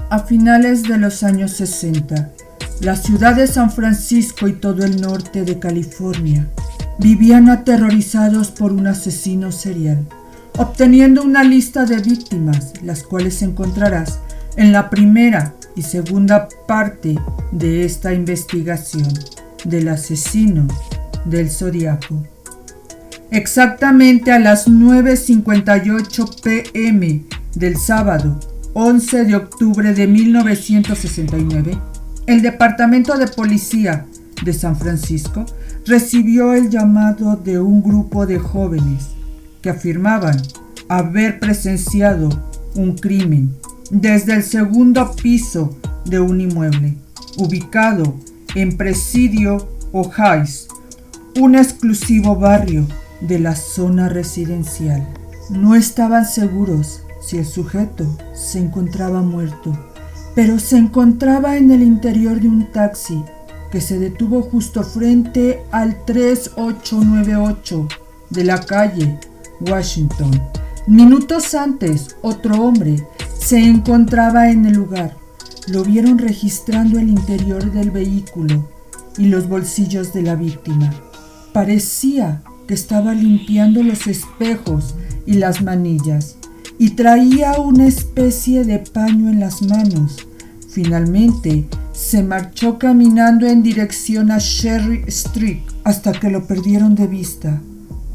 A finales de los años 60, la ciudad de San Francisco y todo el norte de California vivían aterrorizados por un asesino serial, obteniendo una lista de víctimas, las cuales encontrarás en la primera y segunda parte de esta investigación del asesino del Zodiaco. Exactamente a las 9:58 p.m. del sábado 11 de octubre de 1969, el Departamento de Policía de San Francisco recibió el llamado de un grupo de jóvenes que afirmaban haber presenciado un crimen desde el segundo piso de un inmueble ubicado en Presidio, Ohio, un exclusivo barrio de la zona residencial. No estaban seguros si el sujeto se encontraba muerto, pero se encontraba en el interior de un taxi que se detuvo justo frente al 3898 de la calle Washington. Minutos antes, otro hombre se encontraba en el lugar. Lo vieron registrando el interior del vehículo y los bolsillos de la víctima. Parecía que estaba limpiando los espejos y las manillas y traía una especie de paño en las manos. Finalmente, se marchó caminando en dirección a Cherry Street hasta que lo perdieron de vista.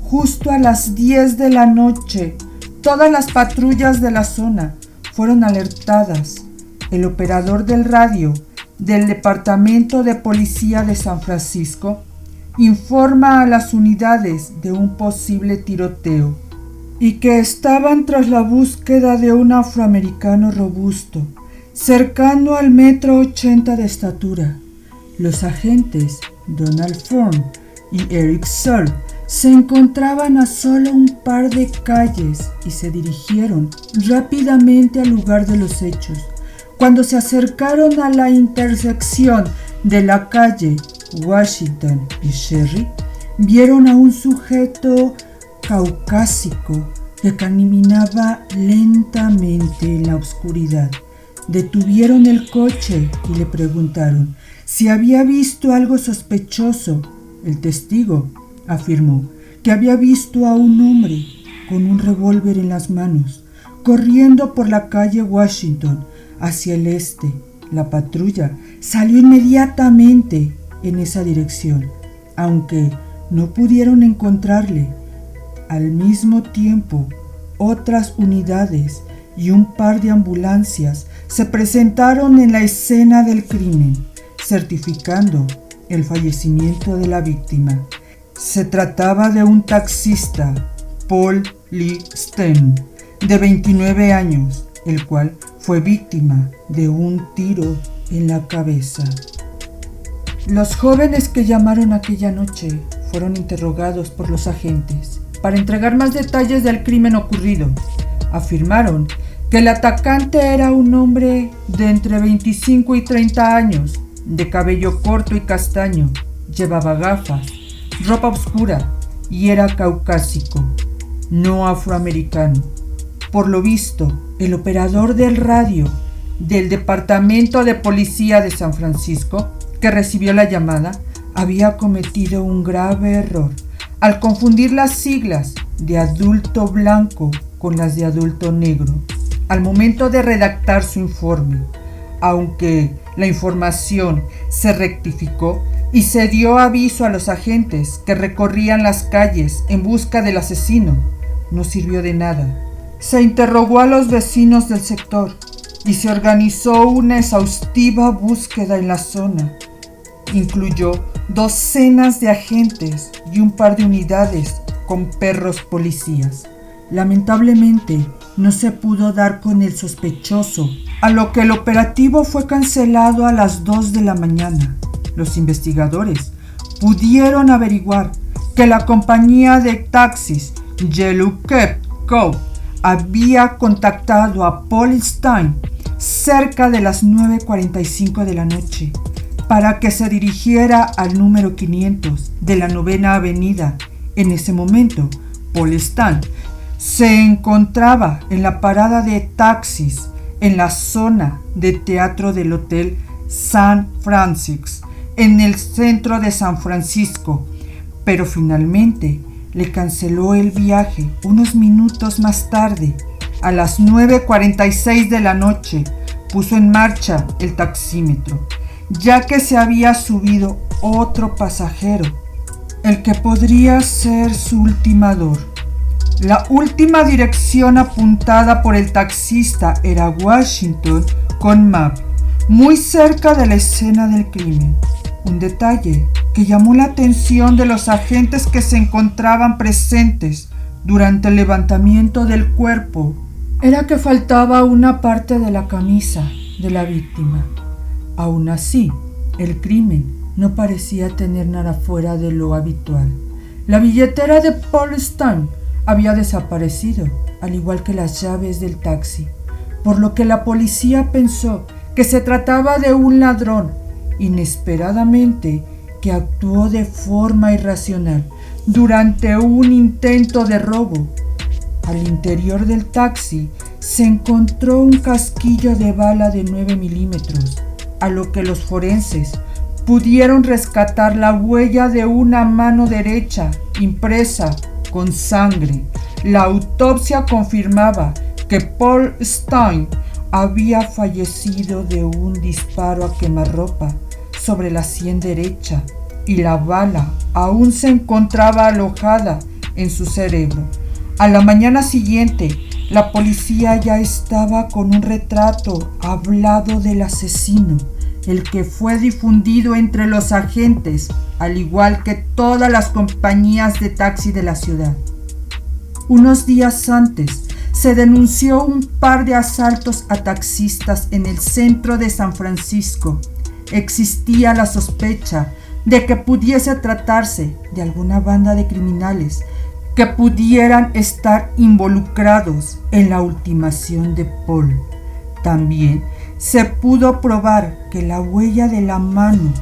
Justo a las 10 de la noche, todas las patrullas de la zona fueron alertadas. El operador del radio del Departamento de Policía de San Francisco informa a las unidades de un posible tiroteo y que estaban tras la búsqueda de un afroamericano robusto, cercano al 1,80 m de estatura. Los agentes Donald Ford y Eric Searle se encontraban a solo un par de calles y se dirigieron rápidamente al lugar de los hechos. Cuando se acercaron a la intersección de la calle Washington y Cherry, vieron a un sujeto caucásico que caminaba lentamente en la oscuridad. Detuvieron el coche y le preguntaron si había visto algo sospechoso. El testigo afirmó que había visto a un hombre con un revólver en las manos, corriendo por la calle Washington hacia el este. La patrulla salió inmediatamente en esa dirección, aunque no pudieron encontrarle. Al mismo tiempo, otras unidades y un par de ambulancias se presentaron en la escena del crimen, certificando el fallecimiento de la víctima. Se trataba de un taxista, Paul Lee Steen, de 29 años, el cual fue víctima de un tiro en la cabeza. Los jóvenes que llamaron aquella noche fueron interrogados por los agentes para entregar más detalles del crimen ocurrido. Afirmaron que el atacante era un hombre de entre 25 y 30 años, de cabello corto y castaño, llevaba gafas, ropa oscura y era caucásico, no afroamericano. Por lo visto, el operador del radio del Departamento de Policía de San Francisco, que recibió la llamada, había cometido un grave error al confundir las siglas de adulto blanco con las de adulto negro al momento de redactar su informe. Aunque la información se rectificó y se dio aviso a los agentes que recorrían las calles en busca del asesino, no sirvió de nada. Se interrogó a los vecinos del sector y se organizó una exhaustiva búsqueda en la zona. Incluyó docenas de agentes y un par de unidades con perros policías. Lamentablemente, no se pudo dar con el sospechoso, a lo que el operativo fue cancelado a las 2 de la mañana. Los investigadores pudieron averiguar que la compañía de taxis Yellow Cab Co. había contactado a Paul Steen cerca de las 9:45 de la noche para que se dirigiera al número 500 de la 9ª Avenida. En ese momento, Paul Steen se encontraba en la parada de taxis en la zona de teatro del Hotel San Francisco, en el centro de San Francisco, pero finalmente le canceló el viaje unos minutos más tarde. A las 9:46 de la noche puso en marcha el taxímetro, ya que se había subido otro pasajero, el que podría ser su ultimador. La última dirección apuntada por el taxista era Washington con Map, muy cerca de la escena del crimen. Un detalle que llamó la atención de los agentes que se encontraban presentes durante el levantamiento del cuerpo era que faltaba una parte de la camisa de la víctima. Aún así, el crimen no parecía tener nada fuera de lo habitual. La billetera de Paul Stine había desaparecido, al igual que las llaves del taxi, por lo que la policía pensó que se trataba de un ladrón inesperadamente que actuó de forma irracional durante un intento de robo. Al interior del taxi se encontró un casquillo de bala de 9 milímetros, a lo que los forenses pudieron rescatar la huella de una mano derecha impresa con sangre. La autopsia confirmaba que Paul Stine había fallecido de un disparo a quemarropa sobre la sien derecha y la bala aún se encontraba alojada en su cerebro. A la mañana siguiente, la policía ya estaba con un retrato hablado del asesino, el que fue difundido entre los agentes, al igual que todas las compañías de taxi de la ciudad. Unos días antes, se denunció un par de asaltos a taxistas en el centro de San Francisco. Existía la sospecha de que pudiese tratarse de alguna banda de criminales que pudieran estar involucrados en la ultimación de Paul. También se pudo probar que la huella de la mano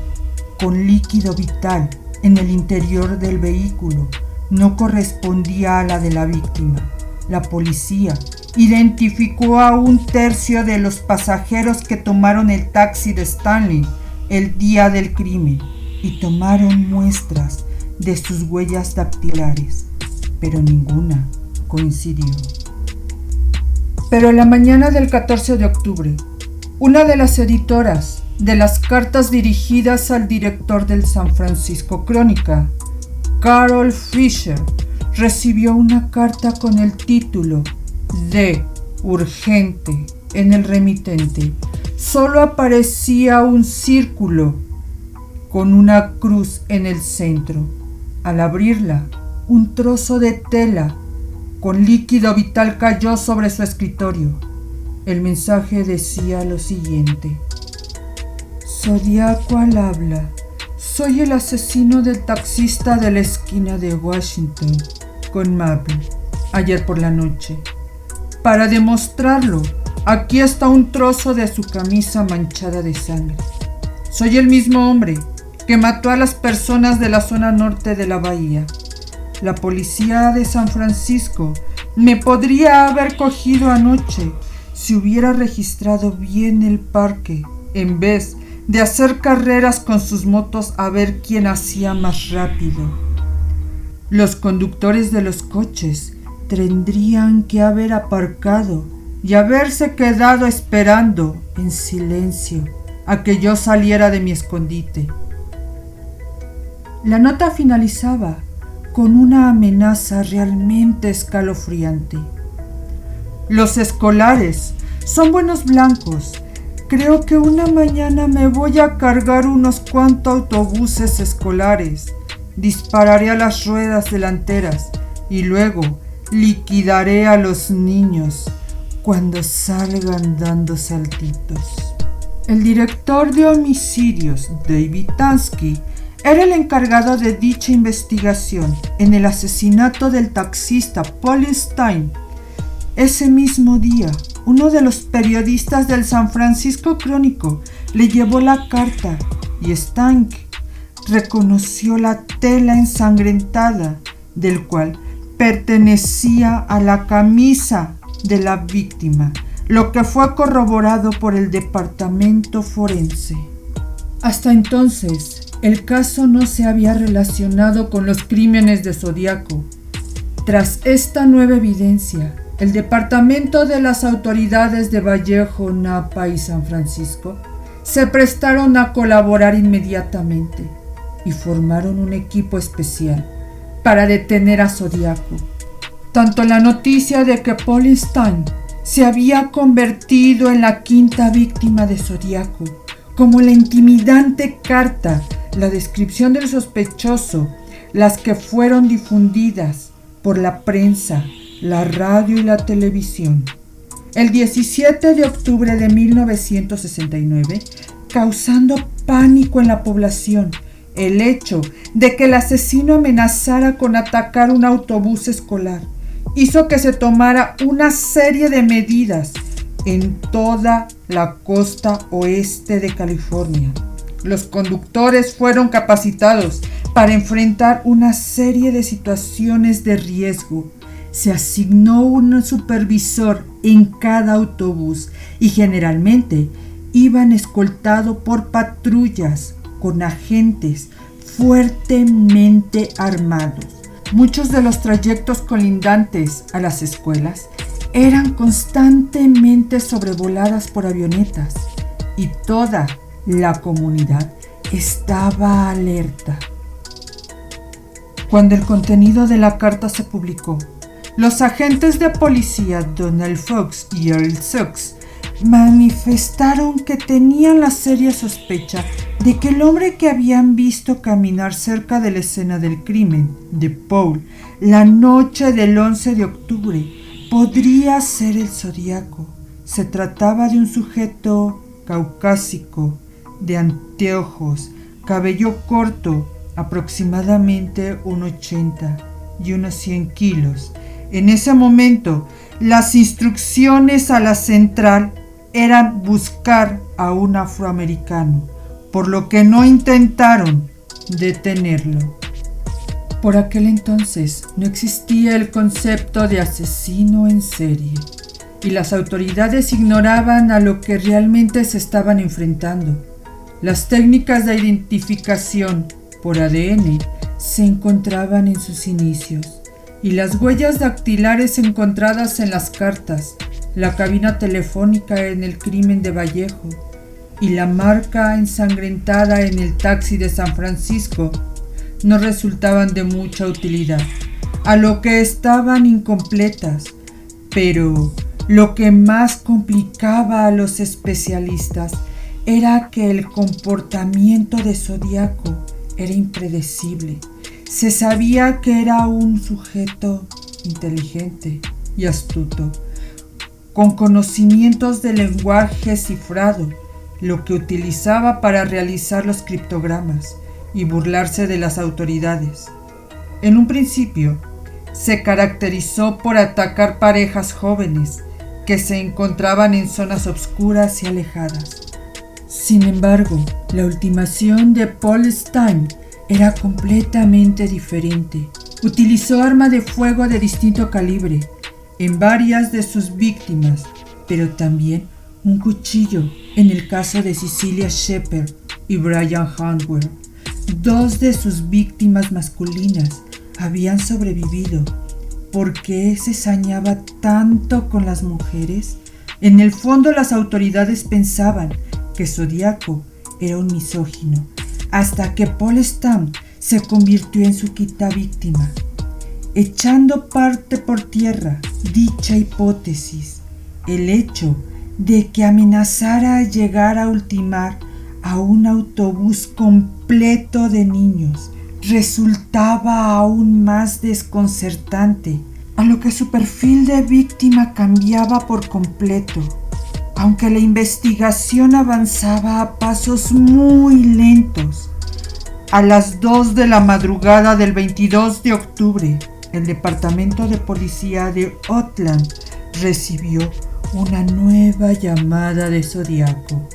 con líquido vital en el interior del vehículo no correspondía a la de la víctima. La policía identificó a un tercio de los pasajeros que tomaron el taxi de Stanley el día del crimen y tomaron muestras de sus huellas dactilares, pero ninguna coincidió. Pero en la mañana del 14 de octubre, una de las editoras de las cartas dirigidas al director del San Francisco Crónica, Carol Fisher, recibió una carta con el título de urgente en el remitente. Solo aparecía un círculo con una cruz en el centro. Al abrirla, un trozo de tela con líquido vital cayó sobre su escritorio. El mensaje decía lo siguiente: Zodiaco al habla. Soy el asesino del taxista de la esquina de Washington con Maple ayer por la noche. Para demostrarlo, aquí está un trozo de su camisa manchada de sangre. Soy el mismo hombre que mató a las personas de la zona norte de la bahía. La policía de San Francisco me podría haber cogido anoche si hubiera registrado bien el parque, en vez de hacer carreras con sus motos a ver quién hacía más rápido. Los conductores de los coches tendrían que haber aparcado y haberse quedado esperando en silencio a que yo saliera de mi escondite. La nota finalizaba con una amenaza realmente escalofriante. Los escolares son buenos blancos. Creo que una mañana me voy a cargar unos cuantos autobuses escolares. Dispararé a las ruedas delanteras y luego liquidaré a los niños cuando salgan dando saltitos. El director de homicidios, David Tansky, era el encargado de dicha investigación en el asesinato del taxista Paul Stine. Ese mismo día, uno de los periodistas del San Francisco Crónico le llevó la carta y Stine reconoció la tela ensangrentada, del cual pertenecía a la camisa de la víctima. lo que fue corroborado por el departamento forense. Hasta entonces, el caso no se había relacionado con los crímenes de Zodíaco. Tras esta nueva evidencia, el departamento de las autoridades de Vallejo, Napa y San Francisco se prestaron a colaborar inmediatamente y formaron un equipo especial para detener a Zodíaco. Tanto la noticia de que Paul Stine se había convertido en la quinta víctima de Zodíaco, como la intimidante carta, la descripción del sospechoso, las que fueron difundidas por la prensa, la radio y la televisión. El 17 de octubre de 1969, causando pánico en la población, el hecho de que el asesino amenazara con atacar un autobús escolar hizo que se tomara una serie de medidas en toda la costa oeste de California. Los conductores fueron capacitados para enfrentar una serie de situaciones de riesgo. Se asignó un supervisor en cada autobús y generalmente iban escoltados por patrullas con agentes fuertemente armados. Muchos de los trayectos colindantes a las escuelas eran constantemente sobrevoladas por avionetas y toda la comunidad estaba alerta. Cuando el contenido de la carta se publicó, los agentes de policía Donald Fox y Earl Suggs manifestaron que tenían la seria sospecha de que el hombre que habían visto caminar cerca de la escena del crimen de Paul la noche del 11 de octubre podría ser el Zodíaco. Se trataba de un sujeto caucásico, de anteojos, cabello corto, aproximadamente 1,80 y unos 100 kilos. En ese momento, las instrucciones a la central eran buscar a un afroamericano, por lo que no intentaron detenerlo. Por aquel entonces no existía el concepto de asesino en serie y las autoridades ignoraban a lo que realmente se estaban enfrentando. Las técnicas de identificación por ADN se encontraban en sus inicios y las huellas dactilares encontradas en las cartas, la cabina telefónica en el crimen de Vallejo y la marca ensangrentada en el taxi de San Francisco no resultaban de mucha utilidad, a lo que estaban incompletas, pero lo que más complicaba a los especialistas era que el comportamiento de Zodíaco era impredecible. Se sabía que era un sujeto inteligente y astuto, con conocimientos de lenguaje cifrado, lo que utilizaba para realizar los criptogramas y burlarse de las autoridades. En un principio, se caracterizó por atacar parejas jóvenes que se encontraban en zonas oscuras y alejadas. Sin embargo, la ultimación de Paul Stine era completamente diferente. Utilizó arma de fuego de distinto calibre en varias de sus víctimas, pero también un cuchillo en el caso de Cecilia Shepard y Brian Handwer. Dos de sus víctimas masculinas habían sobrevivido. ¿Por qué se sañaba tanto con las mujeres? En el fondo, las autoridades pensaban que Zodíaco era un misógino, hasta que Paul Stine se convirtió en su quinta víctima, echando parte por tierra dicha hipótesis. El hecho de que amenazara llegar a ultimar a un autobús completo de niños resultaba aún más desconcertante, a lo que su perfil de víctima cambiaba por completo. Aunque la investigación avanzaba a pasos muy lentos, a las 2 de la madrugada del 22 de octubre, el Departamento de Policía de Oakland recibió una nueva llamada de Zodíaco.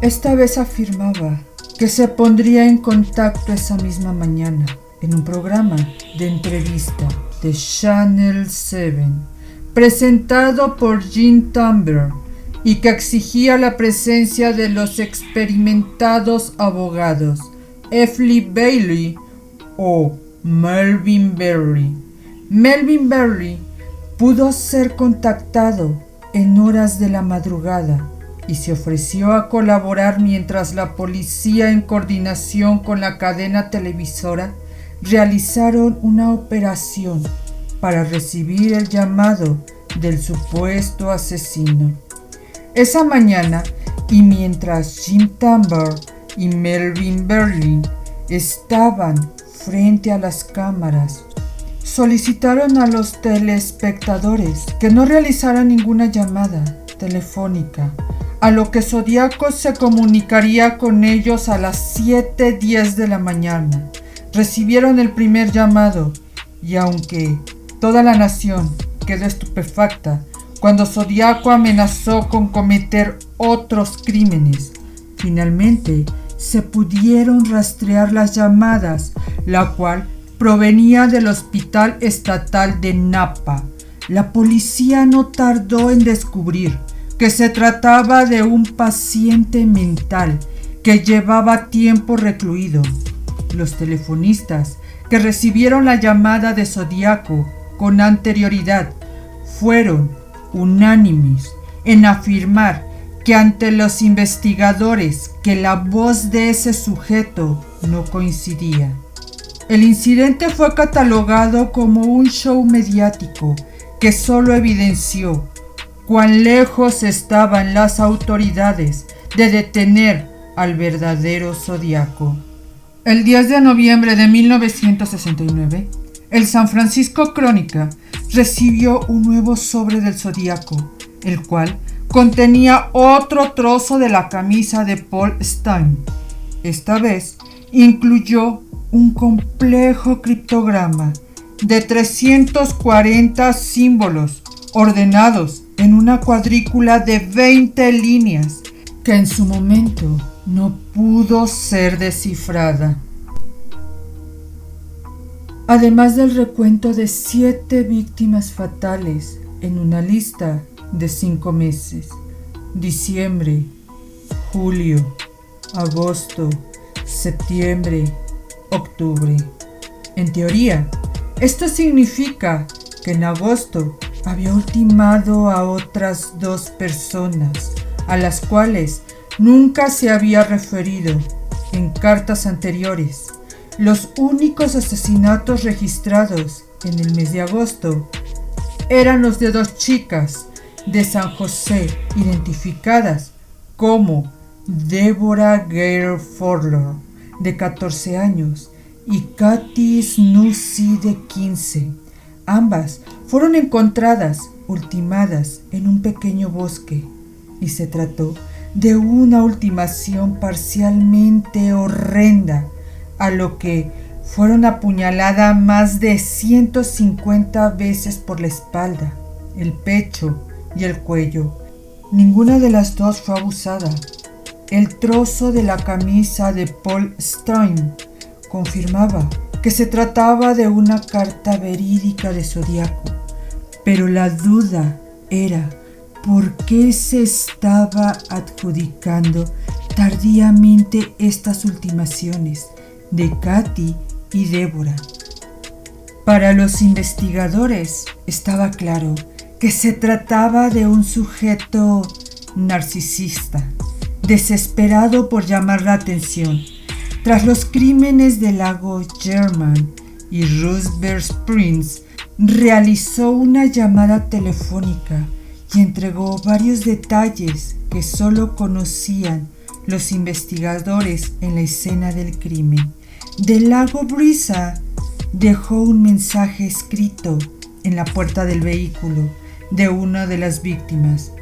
Esta vez afirmaba que se pondría en contacto esa misma mañana en un programa de entrevista de Channel 7 presentado por Jim Tambor y que exigía la presencia de los experimentados abogados F. Lee Bailey o Melvin Berry. Melvin Berry pudo ser contactado en horas de la madrugada y se ofreció a colaborar mientras la policía, en coordinación con la cadena televisora, realizaron una operación para recibir el llamado del supuesto asesino. Esa mañana, y mientras Jim Tambor y Melvin Berry estaban frente a las cámaras, solicitaron a los telespectadores que no realizaran ninguna llamada telefónica, a lo que Zodíaco se comunicaría con ellos a las 7:10 de la mañana. Recibieron el primer llamado, y aunque toda la nación quedó estupefacta cuando Zodíaco amenazó con cometer otros crímenes, finalmente se pudieron rastrear las llamadas, la cual provenía del Hospital Estatal de Napa. La policía no tardó en descubrir que se trataba de un paciente mental que llevaba tiempo recluido. Los telefonistas que recibieron la llamada de Zodíaco con anterioridad fueron unánimes en afirmar que ante los investigadores que la voz de ese sujeto no coincidía. El incidente fue catalogado como un show mediático que solo evidenció cuán lejos estaban las autoridades de detener al verdadero Zodíaco. El 10 de noviembre de 1969, el San Francisco Crónica recibió un nuevo sobre del Zodíaco, el cual contenía otro trozo de la camisa de Paul Stine. Esta vez incluyó un complejo criptograma de 340 símbolos ordenados en una cuadrícula de 20 líneas que en su momento no pudo ser descifrada. Además del recuento de 7 víctimas fatales en una lista de 5 meses: diciembre, julio, agosto, septiembre, octubre. En teoría, esto significa que en agosto había ultimado a otras 2 personas, a las cuales nunca se había referido en cartas anteriores. Los únicos asesinatos registrados en el mes de agosto eran los de 2 chicas de San José, identificadas como Deborah Gale Fowler, de 14 años, y Kathy Snoosey, de 15. Ambas fueron encontradas ultimadas en un pequeño bosque, y se trató de una ultimación parcialmente horrenda, a lo que fueron apuñaladas más de 150 veces por la espalda, el pecho y el cuello. Ninguna de las 2 fue abusada. El trozo de la camisa de Paul Stine confirmaba que se trataba de una carta verídica de Zodíaco, pero la duda era por qué se estaba adjudicando tardíamente estas ultimaciones de Kathy y Deborah. Para los investigadores estaba claro que se trataba de un sujeto narcisista, desesperado por llamar la atención. Tras los crímenes del lago German y Roosevelt Springs, realizó una llamada telefónica y entregó varios detalles que solo conocían los investigadores en la escena del crimen. Del lago Brisa dejó un mensaje escrito en la puerta del vehículo de una de las víctimas.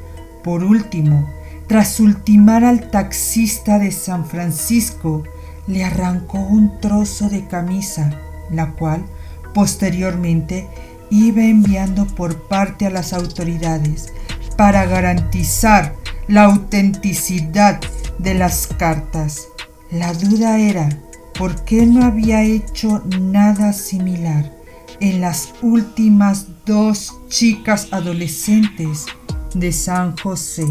Por último, tras ultimar al taxista de San Francisco, le arrancó un trozo de camisa, la cual posteriormente iba enviando por parte a las autoridades para garantizar la autenticidad de las cartas. La duda era por qué no había hecho nada similar en las últimas 2 chicas adolescentes de San José.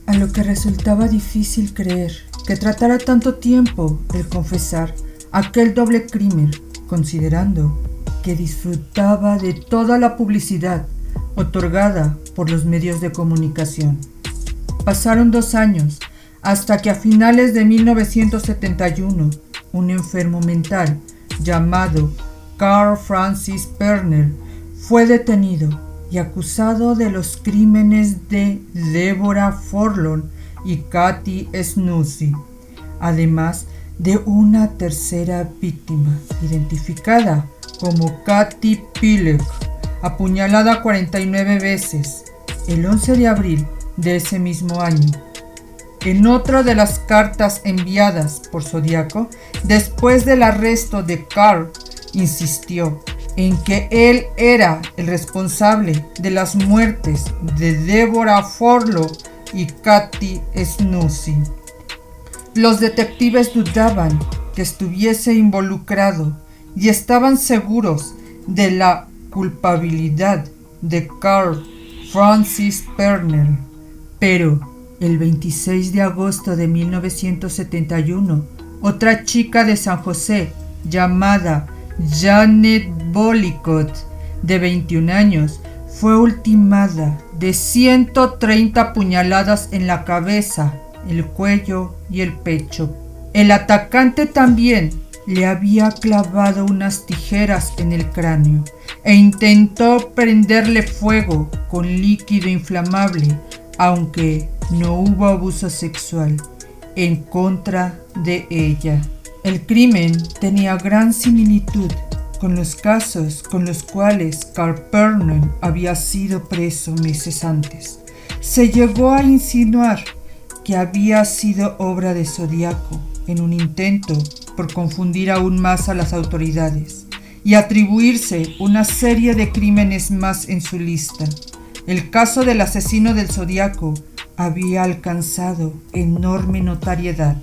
A lo que resultaba difícil creer que tratara tanto tiempo el confesar aquel doble crimen, considerando que disfrutaba de toda la publicidad otorgada por los medios de comunicación. Pasaron 2 años hasta que a finales de 1971 un enfermo mental llamado Carl Francis Perner fue detenido y acusado de los crímenes de Deborah Forlorn y Kathy Snousy, además de una tercera víctima, identificada como Kathy Pillek, apuñalada 49 veces, el 11 de abril de ese mismo año. En otra de las cartas enviadas por Zodiaco, después del arresto de Carl, insistió en que él era el responsable de las muertes de Deborah Forlorn y Kathy Snousy. Los detectives dudaban que estuviese involucrado y estaban seguros de la culpabilidad de Carl Francis Perner, pero el 26 de agosto de 1971, otra chica de San José llamada Janet Bollicott, de 21 años, fue ultimada de 130 puñaladas en la cabeza, el cuello y el pecho. El atacante también le había clavado unas tijeras en el cráneo e intentó prenderle fuego con líquido inflamable, aunque no hubo abuso sexual en contra de ella. El crimen tenía gran similitud con los casos con los cuales Carl Perner había sido preso meses antes. Se llegó a insinuar que había sido obra de Zodiaco en un intento por confundir aún más a las autoridades y atribuirse una serie de crímenes más en su lista. El caso del asesino del Zodiaco había alcanzado enorme notoriedad.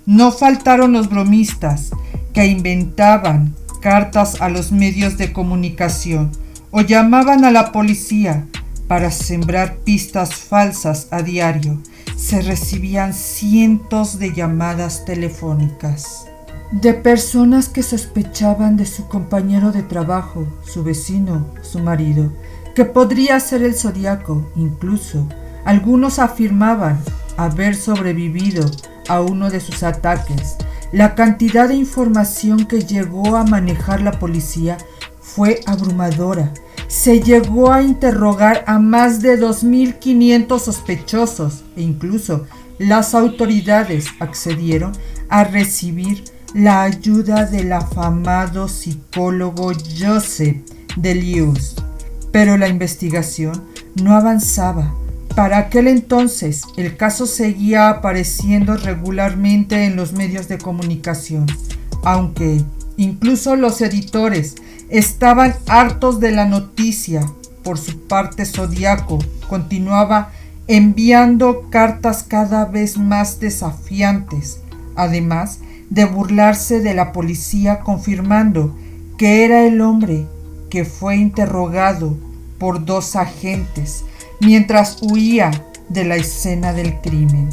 No faltaron los bromistas que inventaban cartas a los medios de comunicación o llamaban a la policía para sembrar pistas falsas a diario. Se recibían cientos de llamadas telefónicas de personas que sospechaban de su compañero de trabajo, su vecino, su marido, que podría ser el Zodiaco. Incluso algunos afirmaban haber sobrevivido a uno de sus ataques. La cantidad de información que llegó a manejar la policía fue abrumadora. Se llegó a interrogar a más de 2.500 sospechosos e incluso las autoridades accedieron a recibir la ayuda del afamado psicólogo Joseph Deleuze. Pero la investigación no avanzaba. Para aquel entonces, el caso seguía apareciendo regularmente en los medios de comunicación, aunque incluso los editores estaban hartos de la noticia. Por su parte, Zodiaco continuaba enviando cartas cada vez más desafiantes, además de burlarse de la policía, confirmando que era el hombre que fue interrogado por 2 agentes mientras huía de la escena del crimen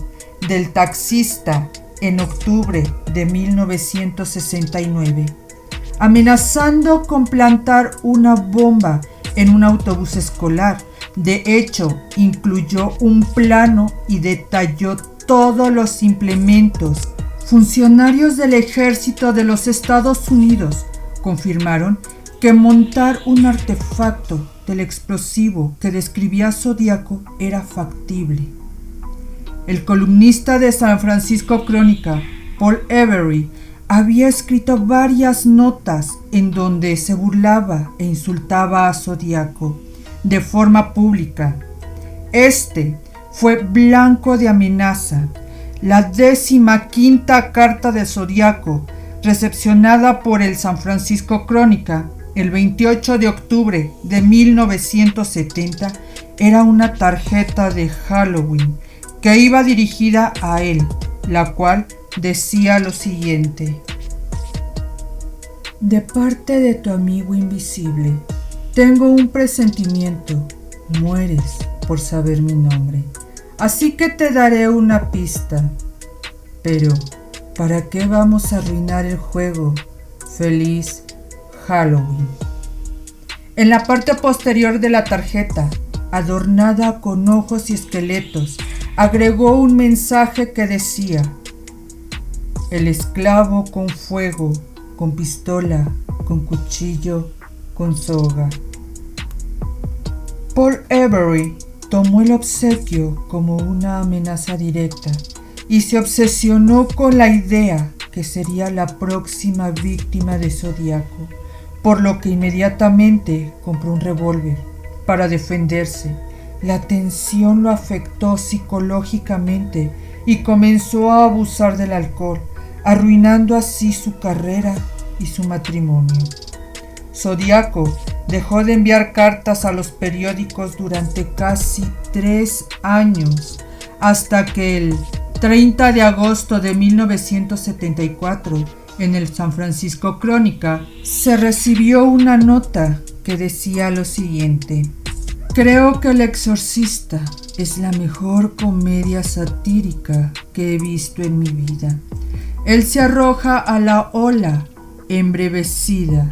del taxista en octubre de 1969, amenazando con plantar una bomba en un autobús escolar. De hecho, incluyó un plano y detalló todos los implementos. Funcionarios del ejército de los Estados Unidos confirmaron que montar un artefacto del explosivo que describía Zodiaco era factible. El columnista de San Francisco Crónica, Paul Avery, había escrito varias notas en donde se burlaba e insultaba a Zodiaco de forma pública. Este fue blanco de amenaza. La 15ª carta de Zodiaco, recepcionada por el San Francisco Crónica el 28 de octubre de 1970, era una tarjeta de Halloween que iba dirigida a él, la cual decía lo siguiente: De parte de tu amigo invisible, tengo un presentimiento. Mueres por saber mi nombre. Así que te daré una pista. Pero, ¿para qué vamos a arruinar el juego? Feliz Halloween. En la parte posterior de la tarjeta, adornada con ojos y esqueletos, agregó un mensaje que decía: el esclavo con fuego, con pistola, con cuchillo, con soga. Paul Avery tomó el obsequio como una amenaza directa y se obsesionó con la idea que sería la próxima víctima de Zodíaco, por lo que inmediatamente compró un revólver para defenderse. La tensión lo afectó psicológicamente y comenzó a abusar del alcohol, arruinando así su carrera y su matrimonio. Zodíaco dejó de enviar cartas a los periódicos durante casi 3 años, hasta que el 30 de agosto de 1974, en el San Francisco Crónica, se recibió una nota que decía lo siguiente: creo que El Exorcista es la mejor comedia satírica que he visto en mi vida. Él se arroja a la ola embravecida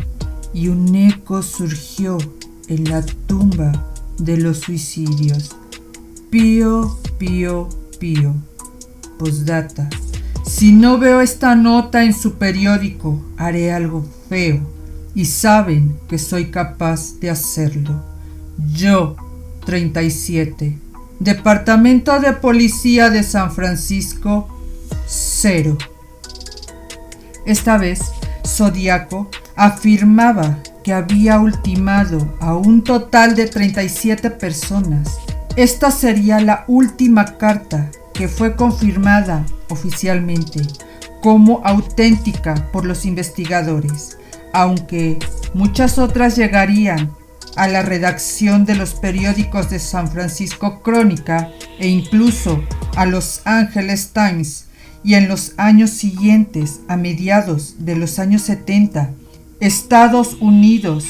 y un eco surgió en la tumba de los suicidios. Pío, pío, pío. Postdata: si no veo esta nota en su periódico, haré algo feo, y saben que soy capaz de hacerlo. Yo, 37, Departamento de Policía de San Francisco, 0. Esta vez, Zodíaco afirmaba que había ultimado a un total de 37 personas. Esta sería la última carta que fue confirmada oficialmente como auténtica por los investigadores, aunque muchas otras llegarían a la redacción de los periódicos de San Francisco Crónica e incluso a Los Angeles Times. Y en los años siguientes, a mediados de los años 70, Estados Unidos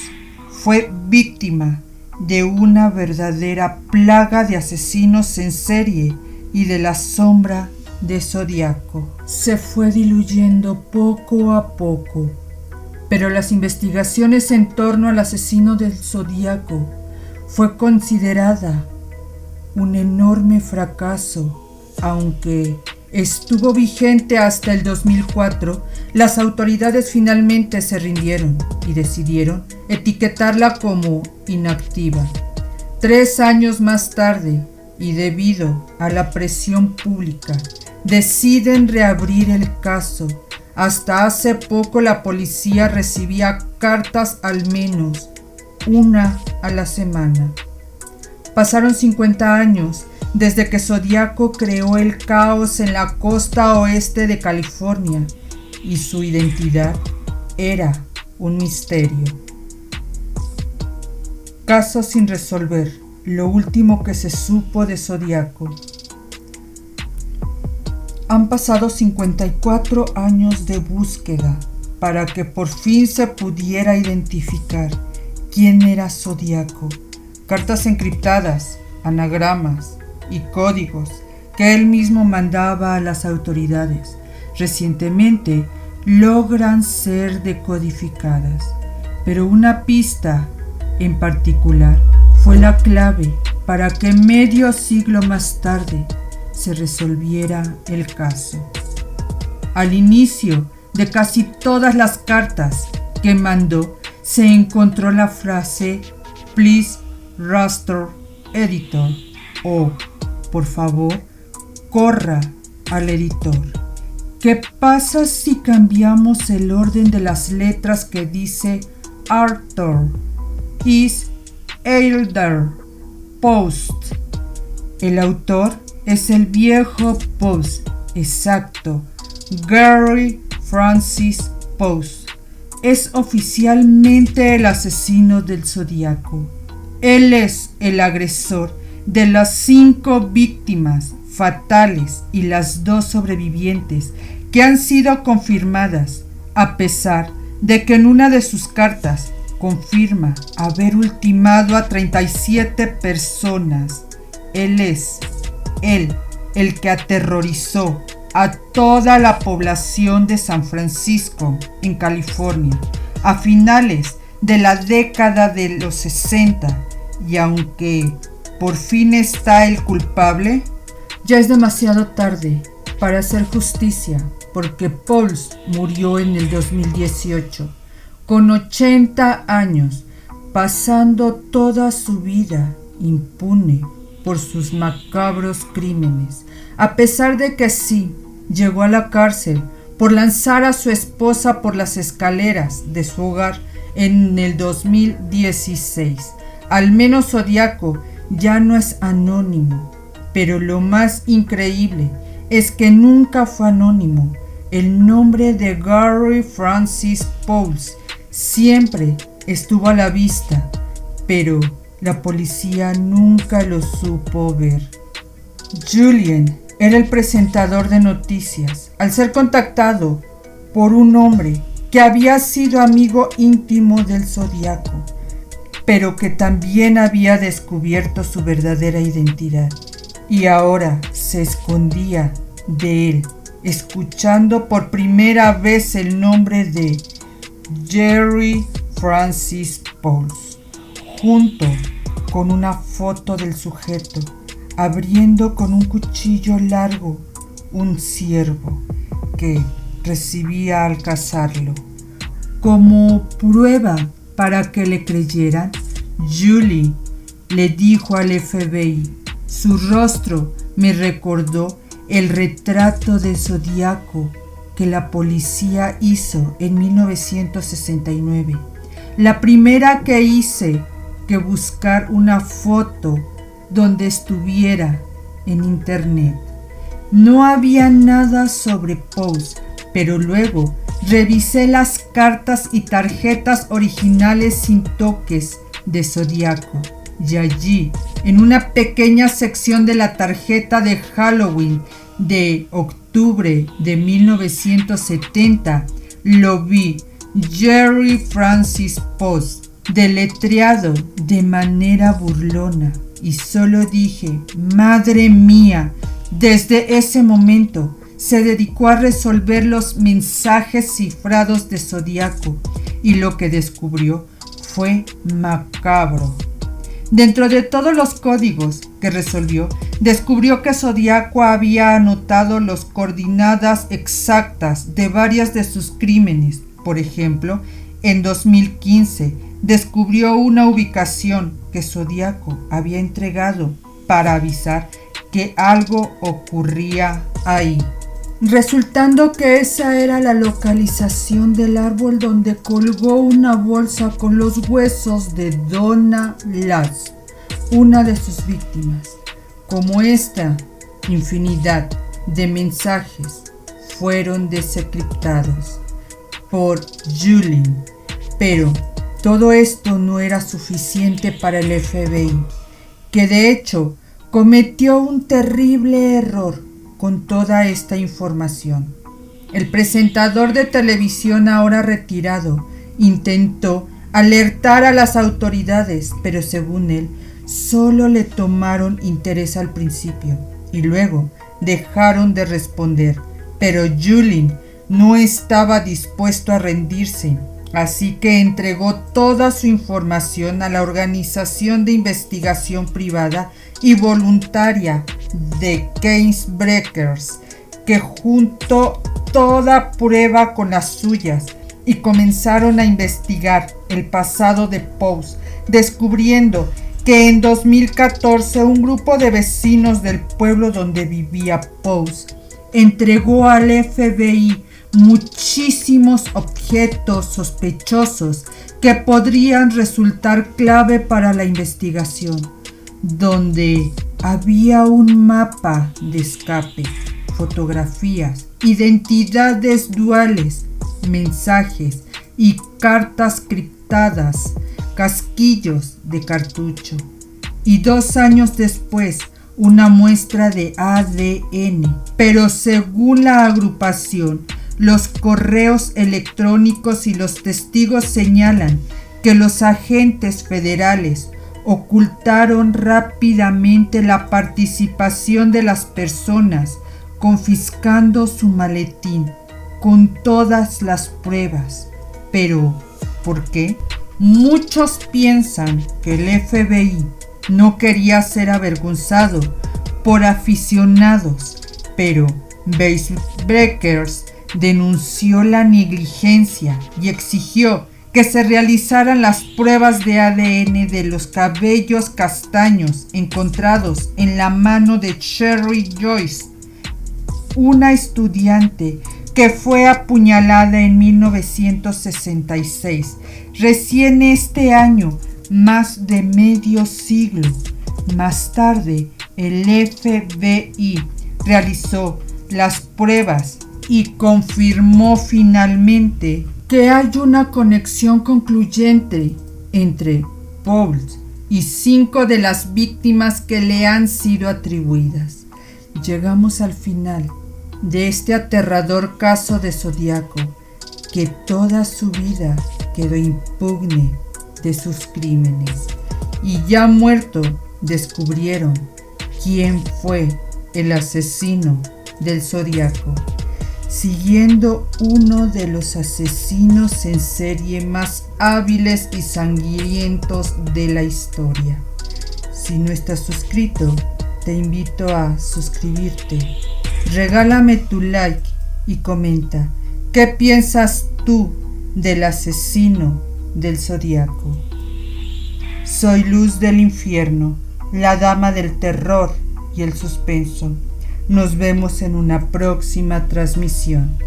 fue víctima de una verdadera plaga de asesinos en serie y de la sombra de Zodíaco. Se fue diluyendo poco a poco, pero las investigaciones en torno al asesino del Zodíaco fue considerada un enorme fracaso, aunque estuvo vigente hasta el 2004, las autoridades finalmente se rindieron y decidieron etiquetarla como inactiva. 3 años más tarde, y debido a la presión pública, deciden reabrir el caso. Hasta hace poco la policía recibía cartas al menos una a la semana. Pasaron 50 años desde que Zodíaco creó el caos en la costa oeste de California, y su identidad era un misterio. Caso sin resolver, lo último que se supo de Zodíaco. Han pasado 54 años de búsqueda para que por fin se pudiera identificar quién era Zodíaco. Cartas encriptadas, anagramas y códigos que él mismo mandaba a las autoridades. Recientemente logran ser decodificadas, pero una pista en particular fue la clave para que medio siglo más tarde se resolviera el caso. Al inicio de casi todas las cartas que mandó se encontró la frase "Please restore editor" o "por favor, corra al editor". ¿Qué pasa si cambiamos el orden de las letras que dice Arthur, is, Elder, Post? El autor es el viejo Post, exacto, Gary Francis Post. Es oficialmente el asesino del Zodíaco. Él es el agresor de las 5 víctimas fatales y las 2 sobrevivientes que han sido confirmadas, a pesar de que en una de sus cartas confirma haber ultimado a 37 personas. Él es el que aterrorizó a toda la población de San Francisco, en California, a finales de la década de los 60, y aunque por fin está el culpable, ya es demasiado tarde para hacer justicia, porque Pauls murió en el 2018, con 80 años, pasando toda su vida impune por sus macabros crímenes, a pesar de que sí llegó a la cárcel por lanzar a su esposa por las escaleras de su hogar en el 2016. Al menos Zodiaco ya no es anónimo, pero lo más increíble es que nunca fue anónimo. El nombre de Gary Francis Pauls siempre estuvo a la vista, pero la policía nunca lo supo ver. Julian era el presentador de noticias al ser contactado por un hombre que había sido amigo íntimo del Zodiaco, pero que también había descubierto su verdadera identidad y ahora se escondía de él, escuchando por primera vez el nombre de Gary Francis Pauls, junto con una foto del sujeto abriendo con un cuchillo largo un ciervo que recibía al cazarlo. Como prueba para que le creyeran, Julie le dijo al FBI: su rostro me recordó el retrato de Zodiaco que la policía hizo en 1969. La primera que hice que buscar una foto donde estuviera en internet. No había nada sobre Pauls, pero luego revisé las cartas y tarjetas originales sin toques de Zodiaco, y allí, en una pequeña sección de la tarjeta de Halloween de octubre de 1970, lo vi: Gary Francis Pauls, deletreado de manera burlona, y solo dije: madre mía. Desde ese momento se dedicó a resolver los mensajes cifrados de Zodiaco, y lo que descubrió fue macabro. Dentro de todos los códigos que resolvió, descubrió que Zodiaco había anotado las coordenadas exactas de varias de sus crímenes. Por ejemplo, en 2015 descubrió una ubicación que Zodiaco había entregado para avisar que algo ocurría ahí, resultando que esa era la localización del árbol donde colgó una bolsa con los huesos de Donna Lass, una de sus víctimas. Como esta infinidad de mensajes fueron desencriptados por Julian, pero todo esto no era suficiente para el FBI, que de hecho cometió un terrible error con toda esta información. El presentador de televisión, ahora retirado, intentó alertar a las autoridades, pero según él, solo le tomaron interés al principio y luego dejaron de responder. Pero Julian no estaba dispuesto a rendirse, así que entregó toda su información a la organización de investigación privada y voluntaria de Case Breakers, que juntó toda prueba con las suyas y comenzaron a investigar el pasado de Pauls, descubriendo que en 2014 un grupo de vecinos del pueblo donde vivía Pauls entregó al FBI muchísimos objetos sospechosos que podrían resultar clave para la investigación, donde había un mapa de escape, fotografías, identidades duales, mensajes y cartas criptadas, casquillos de cartucho, y 2 años después una muestra de ADN, pero según la agrupación Los correos electrónicos y los testigos señalan que los agentes federales ocultaron rápidamente la participación de las personas, confiscando su maletín con todas las pruebas. Pero, ¿por qué? Muchos piensan que el FBI no quería ser avergonzado por aficionados, pero Breakers denunció la negligencia y exigió que se realizaran las pruebas de ADN de los cabellos castaños encontrados en la mano de Cherry Joyce, una estudiante que fue apuñalada en 1966, recién este año, más de medio siglo. Más tarde, el FBI realizó las pruebas y confirmó finalmente que hay una conexión concluyente entre Pauls y 5 de las víctimas que le han sido atribuidas. Llegamos al final de este aterrador caso de Zodíaco, que toda su vida quedó impune de sus crímenes, y ya muerto descubrieron quién fue el asesino del Zodíaco, siguiendo uno de los asesinos en serie más hábiles y sangrientos de la historia. Si no estás suscrito, te invito a suscribirte. Regálame tu like y comenta qué piensas tú del asesino del Zodíaco. Soy Luz del Infierno, la dama del terror y el suspenso. Nos vemos en una próxima transmisión.